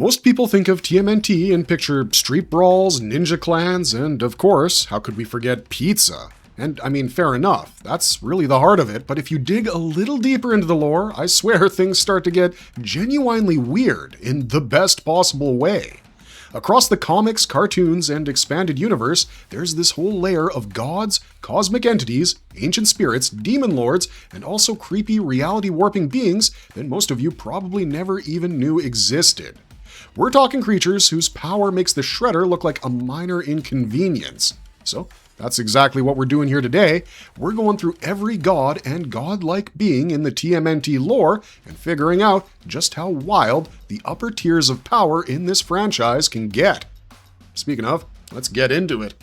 Most people think of TMNT and picture street brawls, ninja clans, and of course, how could we forget pizza? And I mean, fair enough, that's really the heart of it, but if you dig a little deeper into the lore, I swear things start to get genuinely weird in the best possible way. Across the comics, cartoons, and expanded universe, there's this whole layer of gods, cosmic entities, ancient spirits, demon lords, and also creepy reality-warping beings that most of you probably never even knew existed. We're talking creatures whose power makes the Shredder look like a minor inconvenience. So, that's exactly what we're doing here today. We're going through every god and godlike being in the TMNT lore and figuring out just how wild the upper tiers of power in this franchise can get. Speaking of, let's get into it.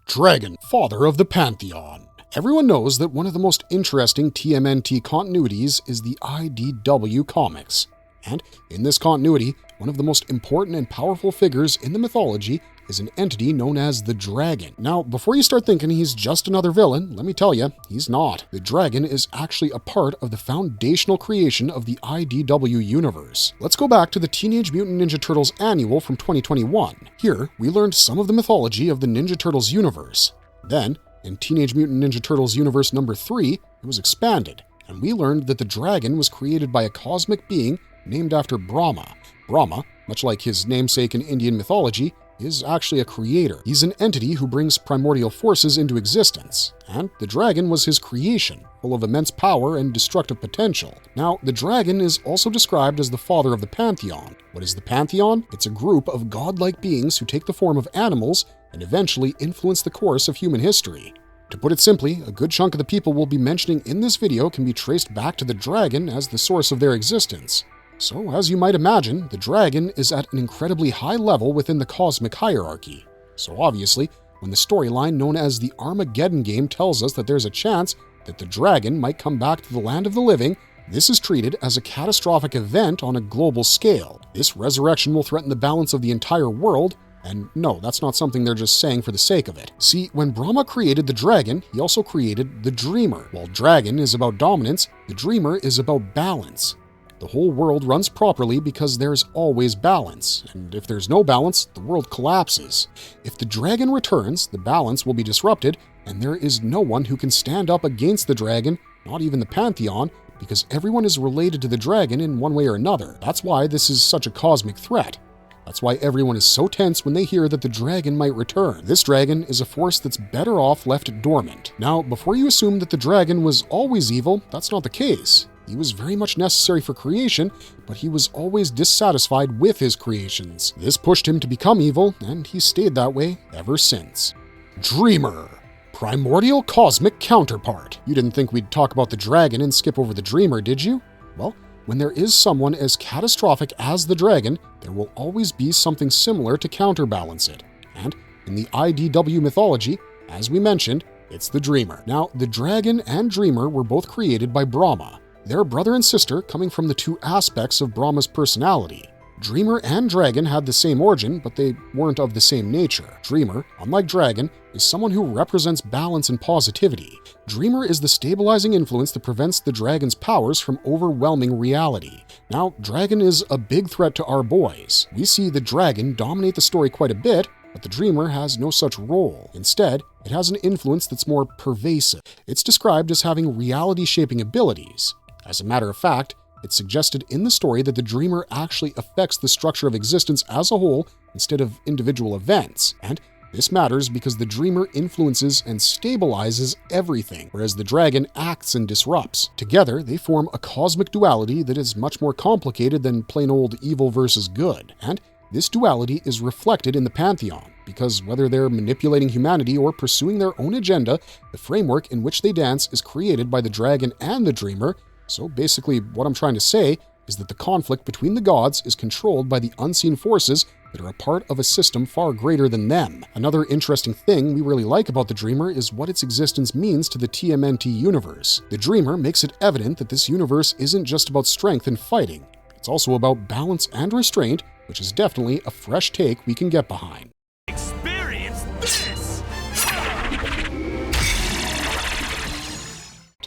Dragon, father of the Pantheon. Everyone knows that one of the most interesting TMNT continuities is the IDW comics. And in this continuity, one of the most important and powerful figures in the mythology is an entity known as the Dragon. Now, before you start thinking he's just another villain, let me tell you, he's not. The Dragon is actually a part of the foundational creation of the IDW universe. Let's go back to the Teenage Mutant Ninja Turtles annual from 2021. Here, we learned some of the mythology of the Ninja Turtles universe. Then, in Teenage Mutant Ninja Turtles universe number 3, it was expanded, and we learned that the Dragon was created by a cosmic being named after Brahma. Brahma, much like his namesake in Indian mythology, is actually a creator. He's an entity who brings primordial forces into existence, and the dragon was his creation, full of immense power and destructive potential. Now, the dragon is also described as the father of the Pantheon. What is the Pantheon? It's a group of godlike beings who take the form of animals and eventually influence the course of human history. To put it simply, a good chunk of the people we'll be mentioning in this video can be traced back to the dragon as the source of their existence. So, as you might imagine, the dragon is at an incredibly high level within the cosmic hierarchy. So obviously, when the storyline known as the Armageddon game tells us that there's a chance that the dragon might come back to the land of the living, this is treated as a catastrophic event on a global scale. This resurrection will threaten the balance of the entire world, and no, that's not something they're just saying for the sake of it. See, when Brahma created the dragon, he also created the Dreamer. While dragon is about dominance, the Dreamer is about balance. The whole world runs properly because there's always balance, and if there's no balance, the world collapses. If the dragon returns, the balance will be disrupted, and there is no one who can stand up against the dragon, not even the Pantheon, because everyone is related to the dragon in one way or another. That's why this is such a cosmic threat. That's why everyone is so tense when they hear that the dragon might return. This dragon is a force that's better off left dormant. Now, before you assume that the dragon was always evil, that's not the case. He was very much necessary for creation, but he was always dissatisfied with his creations. This pushed him to become evil, and he stayed that way ever since. Dreamer, primordial cosmic counterpart. You didn't think we'd talk about the dragon and skip over the Dreamer, did you? Well, when there is someone as catastrophic as the dragon, there will always be something similar to counterbalance it. And in the IDW mythology, as we mentioned, it's the Dreamer. Now, the dragon and Dreamer were both created by Brahma. They're brother and sister coming from the two aspects of Brahma's personality. Dreamer and Dragon had the same origin, but they weren't of the same nature. Dreamer, unlike Dragon, is someone who represents balance and positivity. Dreamer is the stabilizing influence that prevents the dragon's powers from overwhelming reality. Now, Dragon is a big threat to our boys. We see the dragon dominate the story quite a bit, but the Dreamer has no such role. Instead, it has an influence that's more pervasive. It's described as having reality-shaping abilities. As a matter of fact, it's suggested in the story that the Dreamer actually affects the structure of existence as a whole instead of individual events, and this matters because the Dreamer influences and stabilizes everything, whereas the dragon acts and disrupts. Together, they form a cosmic duality that is much more complicated than plain old evil versus good, and this duality is reflected in the Pantheon, because whether they're manipulating humanity or pursuing their own agenda, the framework in which they dance is created by the dragon and the Dreamer. So basically, what I'm trying to say is that the conflict between the gods is controlled by the unseen forces that are a part of a system far greater than them. Another interesting thing we really like about the Dreamer is what its existence means to the TMNT universe. The Dreamer makes it evident that this universe isn't just about strength and fighting. It's also about balance and restraint, which is definitely a fresh take we can get behind. Experience this!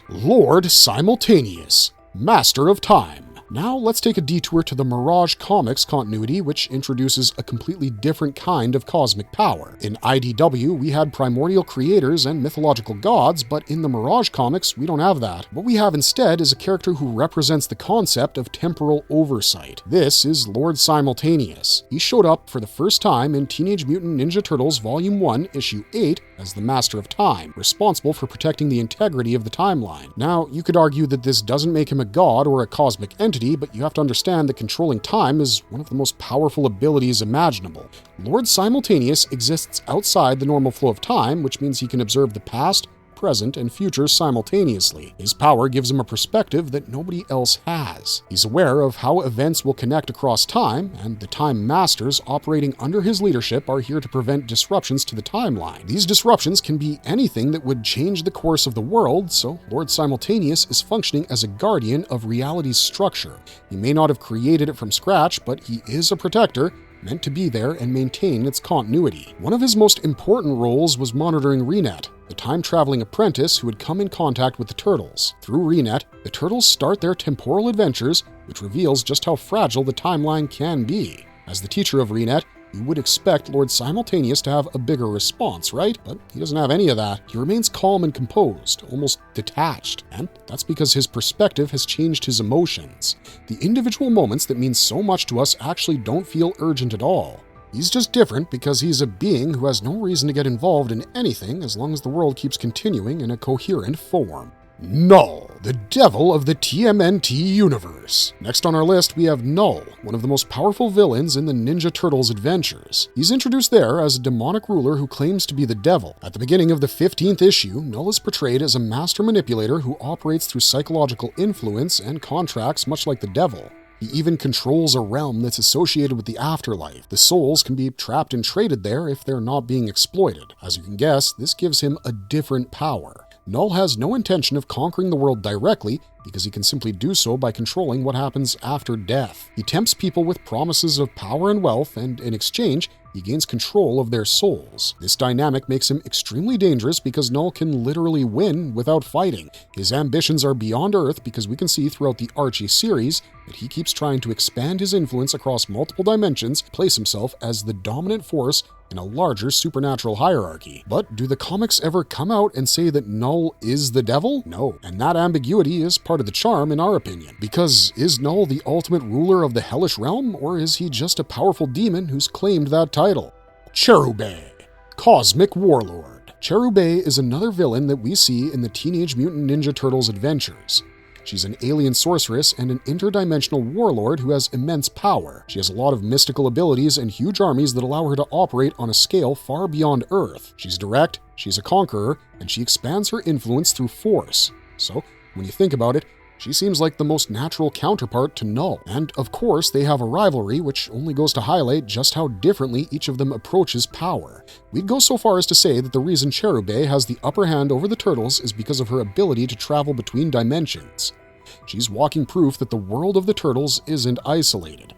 Lord Simultaneous, Master of Time. Now let's take a detour to the Mirage Comics continuity, which introduces a completely different kind of cosmic power. In IDW, we had primordial creators and mythological gods, but in the Mirage Comics, we don't have that. What we have instead is a character who represents the concept of temporal oversight. This is Lord Simultaneous. He showed up for the first time in Teenage Mutant Ninja Turtles Volume 1, Issue 8, as the Master of Time, responsible for protecting the integrity of the timeline. Now, you could argue that this doesn't make him a god or a cosmic entity, but you have to understand that controlling time is one of the most powerful abilities imaginable. Lord Simultaneous exists outside the normal flow of time, which means he can observe the past, present, and future simultaneously. His power gives him a perspective that nobody else has. He's aware of how events will connect across time, and the Time Masters operating under his leadership are here to prevent disruptions to the timeline. These disruptions can be anything that would change the course of the world, so Lord Simultaneous is functioning as a guardian of reality's structure. He may not have created it from scratch, but he is a protector, meant to be there and maintain its continuity. One of his most important roles was monitoring Renet, the time-traveling apprentice who had come in contact with the Turtles. Through Renet, the Turtles start their temporal adventures, which reveals just how fragile the timeline can be. As the teacher of Renet, you would expect Lord Simultaneous to have a bigger response, right? But he doesn't have any of that. He remains calm and composed, almost detached, and that's because his perspective has changed his emotions. The individual moments that mean so much to us actually don't feel urgent at all. He's just different because he's a being who has no reason to get involved in anything as long as the world keeps continuing in a coherent form. Null, the devil of the TMNT universe. Next on our list, we have Null, one of the most powerful villains in the Ninja Turtles adventures. He's introduced there as a demonic ruler who claims to be the devil. At the beginning of the 15th issue, Null is portrayed as a master manipulator who operates through psychological influence and contracts much like the devil. He even controls a realm that's associated with the afterlife. The souls can be trapped and traded there if they're not being exploited. As you can guess, this gives him a different power. Null has no intention of conquering the world directly because he can simply do so by controlling what happens after death. He tempts people with promises of power and wealth, and in exchange, he gains control of their souls. This dynamic makes him extremely dangerous because Null can literally win without fighting. His ambitions are beyond Earth because we can see throughout the Archie series that he keeps trying to expand his influence across multiple dimensions, place himself as the dominant force in a larger supernatural hierarchy. But do the comics ever come out and say that Null is the devil? No, and that ambiguity is part of the charm in our opinion. Because is Null the ultimate ruler of the hellish realm, or is he just a powerful demon who's claimed that title? Cherubae, Cosmic Warlord. Cherubae is another villain that we see in the Teenage Mutant Ninja Turtles adventures. She's an alien sorceress and an interdimensional warlord who has immense power. She has a lot of mystical abilities and huge armies that allow her to operate on a scale far beyond Earth. She's direct, she's a conqueror, and she expands her influence through force. So, when you think about it, she seems like the most natural counterpart to Null. And of course, they have a rivalry, which only goes to highlight just how differently each of them approaches power. We'd go so far as to say that the reason Cherubae has the upper hand over the Turtles is because of her ability to travel between dimensions. She's walking proof that the world of the Turtles isn't isolated.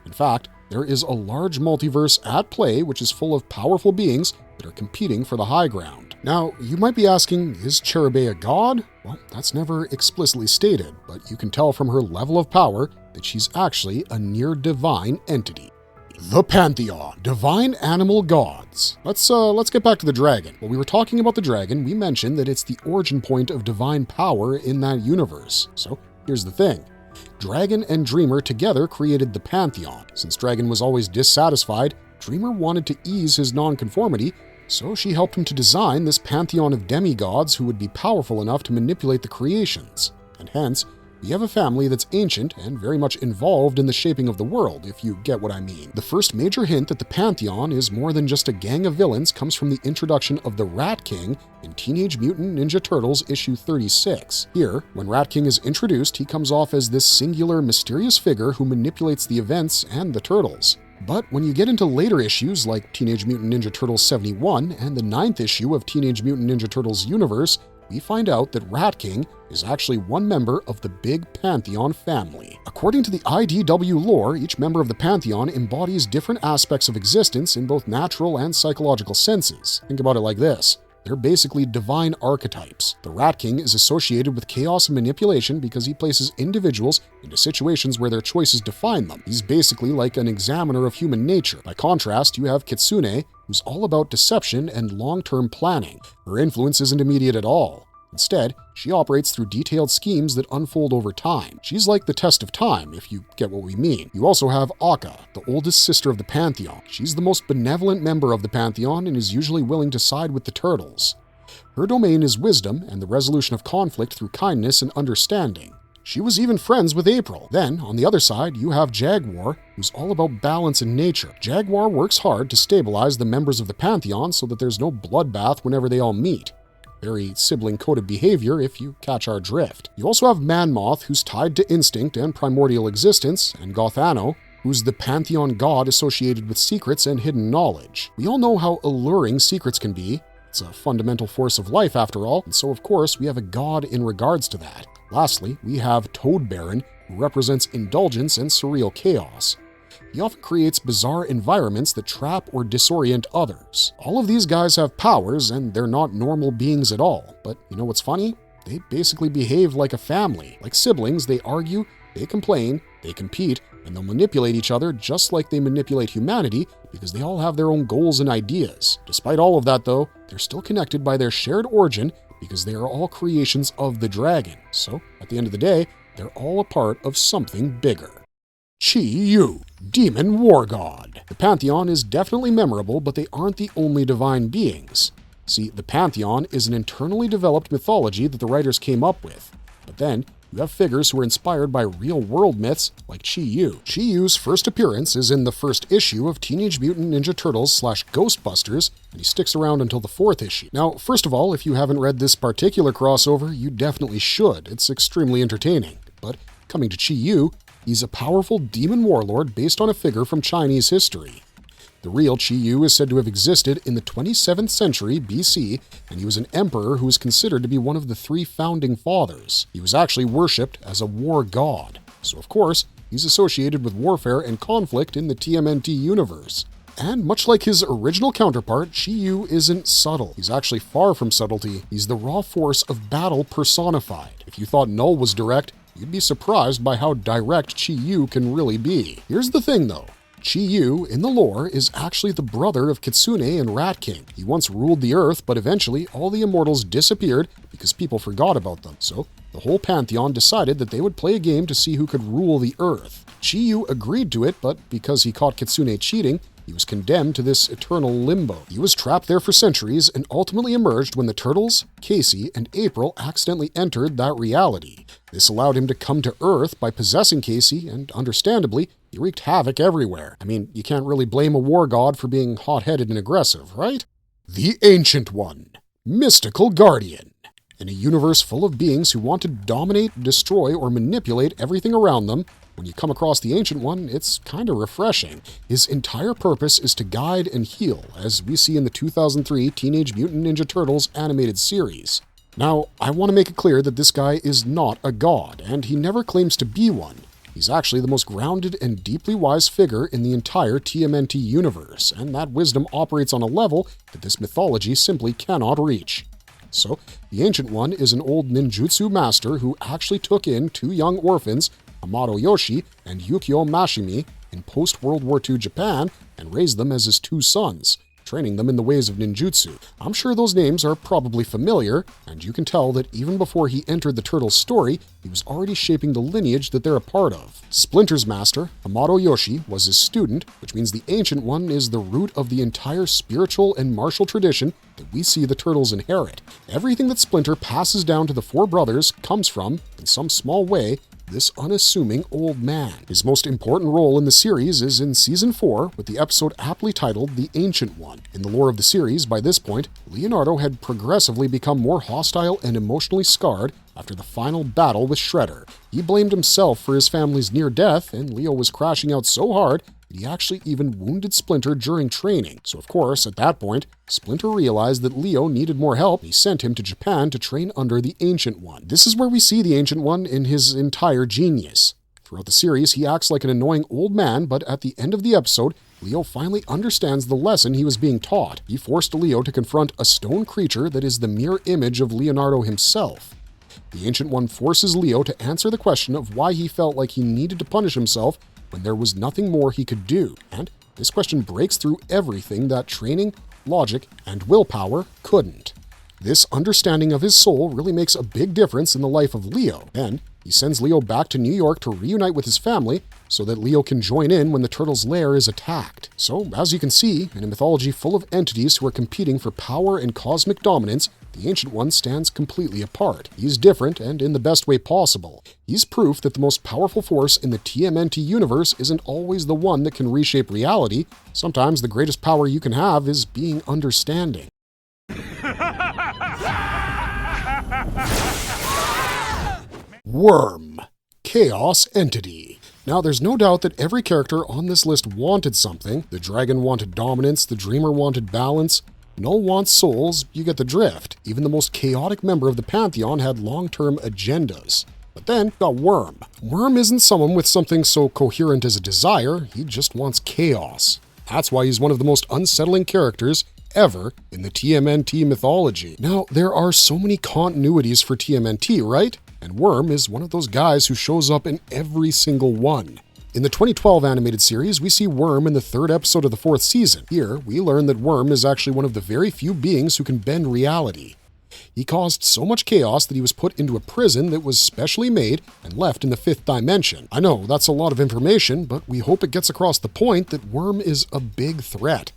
In fact, there is a large multiverse at play which is full of powerful beings that are competing for the high ground. Now, you might be asking, is Cherubae a god? Well, that's never explicitly stated, but you can tell from her level of power that she's actually a near-divine entity. The Pantheon, divine animal gods. Let's get back to the dragon. When we were talking about the dragon, we mentioned that it's the origin point of divine power in that universe. So, here's the thing. Dragon and Dreamer together created the Pantheon. Since Dragon was always dissatisfied, Dreamer wanted to ease his nonconformity, so she helped him to design this pantheon of demigods who would be powerful enough to manipulate the creations. And hence, we have a family that's ancient and very much involved in the shaping of the world, if you get what I mean. The first major hint that the Pantheon is more than just a gang of villains comes from the introduction of the Rat King in Teenage Mutant Ninja Turtles issue 36. Here, when Rat King is introduced, he comes off as this singular, mysterious figure who manipulates the events and the Turtles. But when you get into later issues like Teenage Mutant Ninja Turtles 71 and the 9th issue of Teenage Mutant Ninja Turtles Universe, we find out that Rat King is actually one member of the big Pantheon family. According to the IDW lore, each member of the Pantheon embodies different aspects of existence in both natural and psychological senses. Think about it like this. They're basically divine archetypes. The Rat King is associated with chaos and manipulation because he places individuals into situations where their choices define them. He's basically like an examiner of human nature. By contrast, you have Kitsune, who's all about deception and long-term planning. Her influence isn't immediate at all. Instead, she operates through detailed schemes that unfold over time. She's like the test of time, if you get what we mean. You also have Akka, the oldest sister of the Pantheon. She's the most benevolent member of the Pantheon and is usually willing to side with the turtles. Her domain is wisdom and the resolution of conflict through kindness and understanding. She was even friends with April. Then, on the other side, you have Jaguar, who's all about balance in nature. Jaguar works hard to stabilize the members of the Pantheon so that there's no bloodbath whenever they all meet. Very sibling-coded behavior if you catch our drift. You also have Man-Moth, who's tied to instinct and primordial existence, and Gothano, who's the Pantheon god associated with secrets and hidden knowledge. We all know how alluring secrets can be. It's a fundamental force of life, after all, and so of course we have a god in regards to that. Lastly, we have Toad Baron, who represents indulgence and surreal chaos. He often creates bizarre environments that trap or disorient others. All of these guys have powers, and they're not normal beings at all. But you know what's funny? They basically behave like a family. Like siblings, they argue, they complain, they compete, and they'll manipulate each other just like they manipulate humanity because they all have their own goals and ideas. Despite all of that, though, they're still connected by their shared origin because they are all creations of the dragon. So, at the end of the day, they're all a part of something bigger. Chiu, Demon War God. The Pantheon is definitely memorable, but they aren't the only divine beings. See, the Pantheon is an internally developed mythology that the writers came up with. But then, you have figures who are inspired by real-world myths like Chiu. Chiu's first appearance is in the first issue of Teenage Mutant Ninja Turtles / Ghostbusters, and he sticks around until the 4th issue. Now, first of all, if you haven't read this particular crossover, you definitely should. It's extremely entertaining. But coming to Chiu, he's a powerful demon warlord based on a figure from Chinese history. The real Chiu is said to have existed in the 27th century BC, and he was an emperor who was considered to be one of the 3 founding fathers. He was actually worshipped as a war god, so of course, he's associated with warfare and conflict in the TMNT universe. And much like his original counterpart, Chiu isn't subtle. He's actually far from subtlety. He's the raw force of battle personified. If you thought Null was direct, you'd be surprised by how direct Chiu can really be. Here's the thing, though. Chiu, in the lore, is actually the brother of Kitsune and Rat King. He once ruled the Earth, but eventually all the immortals disappeared because people forgot about them. So the whole Pantheon decided that they would play a game to see who could rule the Earth. Chiu agreed to it, but because he caught Kitsune cheating, he was condemned to this eternal limbo. He was trapped there for centuries and ultimately emerged when the Turtles, Casey, and April accidentally entered that reality. This allowed him to come to Earth by possessing Casey, and understandably, he wreaked havoc everywhere. I mean, you can't really blame a war god for being hot-headed and aggressive, right? The Ancient One, Mystical Guardian. In a universe full of beings who want to dominate, destroy, or manipulate everything around them, when you come across the Ancient One, it's kind of refreshing. His entire purpose is to guide and heal, as we see in the 2003 Teenage Mutant Ninja Turtles animated series. Now, I want to make it clear that this guy is not a god, and he never claims to be one. He's actually the most grounded and deeply wise figure in the entire TMNT universe, and that wisdom operates on a level that this mythology simply cannot reach. So, the Ancient One is an old ninjutsu master who actually took in 2 young orphans, Amado Yoshi and Yukio Mashimi, in post-World War II Japan and raised them as his 2 sons, training them in the ways of ninjutsu. I'm sure those names are probably familiar, and you can tell that even before he entered the Turtles' story, he was already shaping the lineage that they're a part of. Splinter's master, Amado Yoshi, was his student, which means the Ancient One is the root of the entire spiritual and martial tradition that we see the Turtles inherit. Everything that Splinter passes down to the 4 brothers comes from, in some small way, this unassuming old man. His most important role in the series is in Season 4 with the episode aptly titled The Ancient One. In the lore of the series, by this point, Leonardo had progressively become more hostile and emotionally scarred after the final battle with Shredder. He blamed himself for his family's near death, and Leo was crashing out so hard that he actually even wounded Splinter during training. So of course, at that point, Splinter realized that Leo needed more help. He sent him to Japan to train under the Ancient One. This is where we see the Ancient One in his entire genius. Throughout the series, he acts like an annoying old man, but at the end of the episode, Leo finally understands the lesson he was being taught. He forced Leo to confront a stone creature that is the mirror image of Leonardo himself. The Ancient One forces Leo to answer the question of why he felt like he needed to punish himself when there was nothing more he could do. And this question breaks through everything that training, logic, and willpower couldn't. This understanding of his soul really makes a big difference in the life of Leo. Then, he sends Leo back to New York to reunite with his family so that Leo can join in when the turtle's lair is attacked. So, as you can see, in a mythology full of entities who are competing for power and cosmic dominance, the Ancient One stands completely apart. He's different, and in the best way possible. He's proof that the most powerful force in the TMNT universe isn't always the one that can reshape reality. Sometimes the greatest power you can have is being understanding. Worm. Chaos Entity. Now, there's no doubt that every character on this list wanted something. The dragon wanted dominance, the dreamer wanted balance, Null wants souls, you get the drift. Even the most chaotic member of the Pantheon had long-term agendas. But then, got Worm. Worm isn't someone with something so coherent as a desire, he just wants chaos. That's why he's one of the most unsettling characters ever in the TMNT mythology. Now, there are so many continuities for TMNT, right? And Worm is one of those guys who shows up in every single one. In the 2012 animated series, we see Worm in the 3rd episode of the 4th season. Here, we learn that Worm is actually one of the very few beings who can bend reality. He caused so much chaos that he was put into a prison that was specially made and left in the 5th dimension. I know, that's a lot of information, but we hope it gets across the point that Worm is a big threat.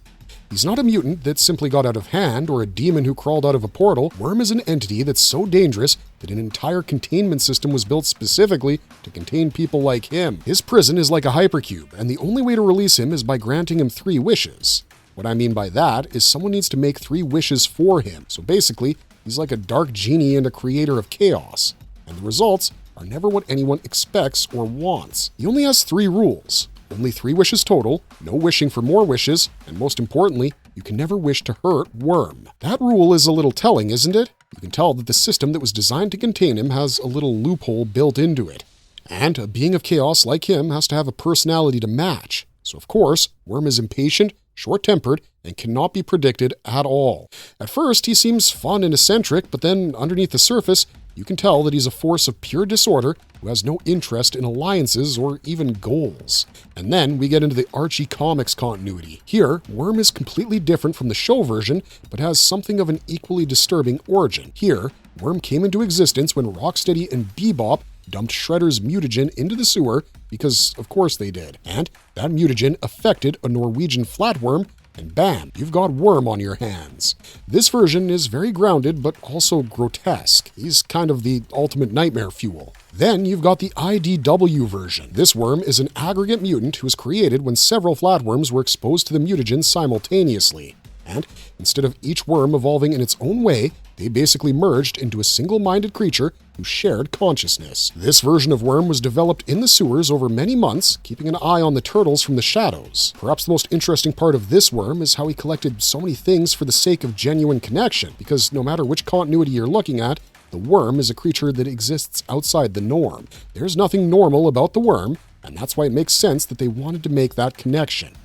He's not a mutant that simply got out of hand or a demon who crawled out of a portal. Worm is an entity that's so dangerous that an entire containment system was built specifically to contain people like him. His prison is like a hypercube, and the only way to release him is by granting him 3 wishes. What I mean by that is someone needs to make 3 wishes for him. So basically, he's like a dark genie and a creator of chaos. And the results are never what anyone expects or wants. He only has 3 rules. Only 3 wishes total, no wishing for more wishes, and most importantly, you can never wish to hurt Worm. That rule is a little telling, isn't it? You can tell that the system that was designed to contain him has a little loophole built into it. And a being of chaos like him has to have a personality to match. So of course, Worm is impatient, short-tempered, and cannot be predicted at all. At first, he seems fun and eccentric, but then underneath the surface, you can tell that he's a force of pure disorder who has no interest in alliances or even goals. And then we get into the Archie Comics continuity. Here, Worm is completely different from the show version, but has something of an equally disturbing origin. Here, Worm came into existence when Rocksteady and Bebop dumped Shredder's mutagen into the sewer because, of course, they did. And that mutagen affected a Norwegian flatworm, and bam, you've got Worm on your hands. This version is very grounded, but also grotesque. He's kind of the ultimate nightmare fuel. Then you've got the IDW version. This worm is an aggregate mutant who was created when several flatworms were exposed to the mutagen simultaneously. And instead of each worm evolving in its own way, they basically merged into a single-minded creature who shared consciousness. This version of Worm was developed in the sewers over many months, keeping an eye on the turtles from the shadows. Perhaps the most interesting part of this worm is how he collected so many things for the sake of genuine connection, because no matter which continuity you're looking at, the worm is a creature that exists outside the norm. There's nothing normal about the worm, and that's why it makes sense that they wanted to make that connection.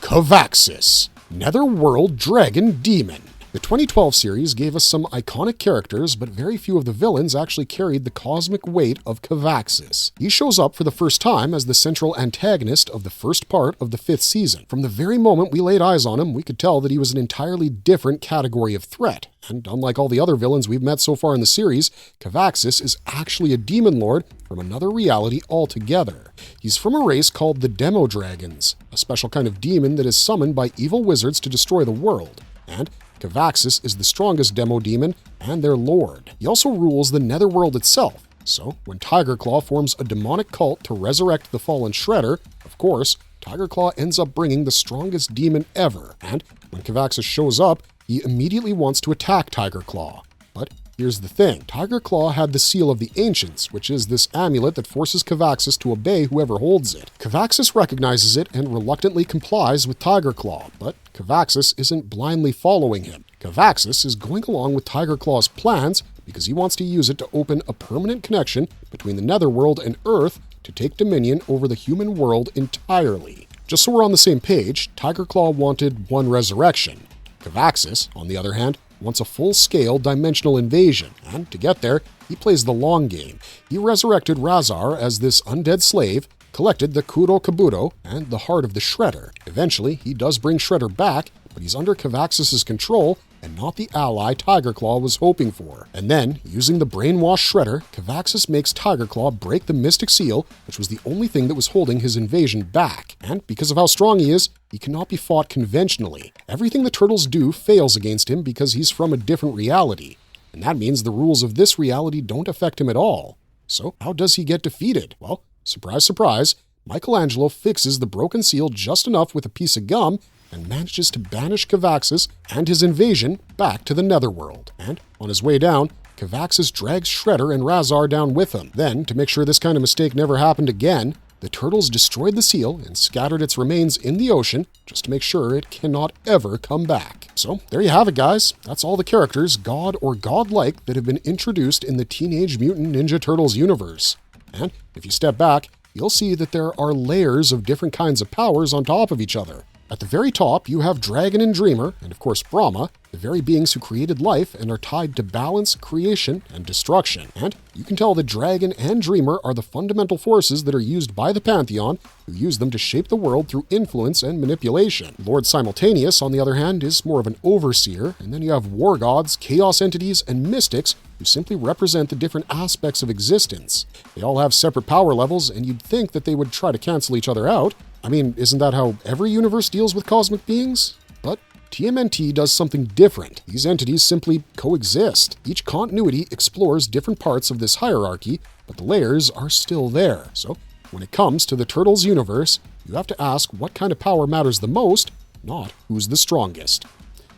Kavaxas, netherworld dragon demon. The 2012 series gave us some iconic characters, but very few of the villains actually carried the cosmic weight of Kavaxas. He shows up for the first time as the central antagonist of the first part of the 5th season. From the very moment we laid eyes on him, we could tell that he was an entirely different category of threat. And unlike all the other villains we've met so far in the series, Kavaxas is actually a demon lord from another reality altogether. He's from a race called the Demo Dragons, a special kind of demon that is summoned by evil wizards to destroy the world. And Kavaxas is the strongest demo demon and their lord. He also rules the netherworld itself. So, when Tigerclaw forms a demonic cult to resurrect the fallen Shredder, of course, Tigerclaw ends up bringing the strongest demon ever. And when Kavaxas shows up, he immediately wants to attack Tigerclaw. But here's the thing. Tigerclaw had the Seal of the Ancients, which is this amulet that forces Kavaxas to obey whoever holds it. Kavaxas recognizes it and reluctantly complies with Tigerclaw, but Kavaxas isn't blindly following him. Kavaxas is going along with Tigerclaw's plans because he wants to use it to open a permanent connection between the netherworld and Earth to take dominion over the human world entirely. Just so we're on the same page, Tigerclaw wanted one resurrection. Kavaxas, on the other hand, wants a full-scale dimensional invasion, and to get there, he plays the long game. He resurrected Razar as this undead slave, collected the Kuro Kabuto and the heart of the Shredder. Eventually, he does bring Shredder back, but he's under Kavaxas' control and not the ally Tigerclaw was hoping for. And then, using the brainwashed Shredder, Kavaxas makes Tigerclaw break the Mystic Seal, which was the only thing that was holding his invasion back. And because of how strong he is, he cannot be fought conventionally. Everything the turtles do fails against him because he's from a different reality. And that means the rules of this reality don't affect him at all. So how does he get defeated? Well, surprise, surprise, Michelangelo fixes the broken seal just enough with a piece of gum and manages to banish Kavaxas and his invasion back to the netherworld. And on his way down, Kavaxas drags Shredder and Razar down with him. Then, to make sure this kind of mistake never happened again, the turtles destroyed the seal and scattered its remains in the ocean just to make sure it cannot ever come back. So there you have it, guys. That's all the characters, god or godlike, that have been introduced in the Teenage Mutant Ninja Turtles universe. And if you step back, you'll see that there are layers of different kinds of powers on top of each other. At the very top, you have Dragon and Dreamer, and of course Brahma, the very beings who created life and are tied to balance, creation, and destruction. And you can tell that Dragon and Dreamer are the fundamental forces that are used by the Pantheon, who use them to shape the world through influence and manipulation. Lord Simultaneous, on the other hand, is more of an overseer, and then you have war gods, chaos entities, and mystics, who simply represent the different aspects of existence. They all have separate power levels, and you'd think that they would try to cancel each other out. I mean, isn't that how every universe deals with cosmic beings? But TMNT does something different. These entities simply coexist. Each continuity explores different parts of this hierarchy, but the layers are still there. So, when it comes to the Turtles universe, you have to ask what kind of power matters the most, not who's the strongest.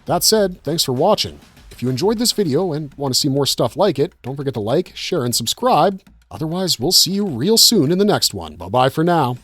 That said, thanks for watching. If you enjoyed this video and want to see more stuff like it, don't forget to like, share, and subscribe. Otherwise, we'll see you real soon in the next one. Bye-bye for now.